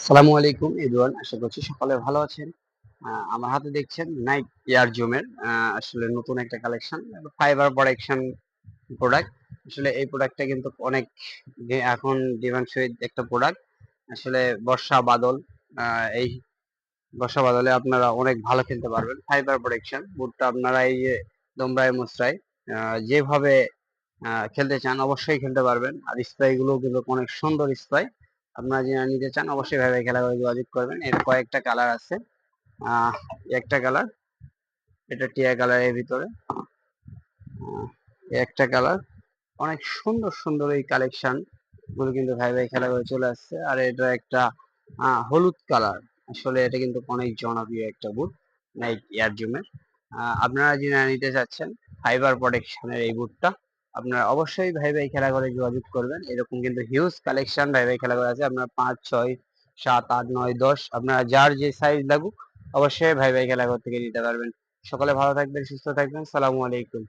সালামু আলাইকুম এভরিওয়ান, আশা করছি সকলে ভালো আছেন। আমার হাতে দেখছেন নাইক এয়ার জুমের আসলে নতুন একটা কালেকশন ফাইবার প্রোডাকশন প্রোডাক্ট। আসলে এই প্রোডাক্টটা কিন্তু অনেক এখন ডিমান্ডসই একটা প্রোডাক্ট। আসলে বর্ষা বাদল, এই বর্ষা বাদলে আপনারা অনেক ভালো খেলতে পারবেন। ফাইবার প্রোডাকশন বুটটা আপনারা এই যে দোমরায় মোসরায় যেভাবে খেলতে চান অবশ্যই খেলতে পারবেন। আর স্প্রে গুলো কিন্তু অনেক সুন্দর স্প্রে। আপনারা যারা নিতে চান অবশ্যই ভাবে খেলা করে যোগাযোগ করবেন। এর কয়েকটা কালার আছে। আহ একটা কালার, এটা টিয়া কালারের ভিতরে। আহ, একটা কালার, অনেক সুন্দর সুন্দর এই কালেকশন গুলো কিন্তু ভাই ভাই খেলা করে চলে আসছে। আর এটা একটা হলুদ কালার। আসলে এটা কিন্তু অনেক জনপ্রিয় একটা বুট, নাইক এয়ার জুমের। আপনারা যিনি নিতে চাচ্ছেন ফাইবার প্রোটেকশনের এই বুটটা, আপনারা অবশ্যই ভাই ভাই খেলা করে যোগাযোগ করবেন। এরকম কিন্তু হিউজ কালেকশন ভাই ভাই খেলা করে আছে। আপনার 5, 6, 7, 8, 9, 10 আপনারা যার যে সাইজ লাগুক অবশ্যই ভাই ভাই খেলা ঘর থেকে নিতে পারবেন। সকলে ভালো থাকবেন, সুস্থ থাকবেন। সালামু আলাইকুম।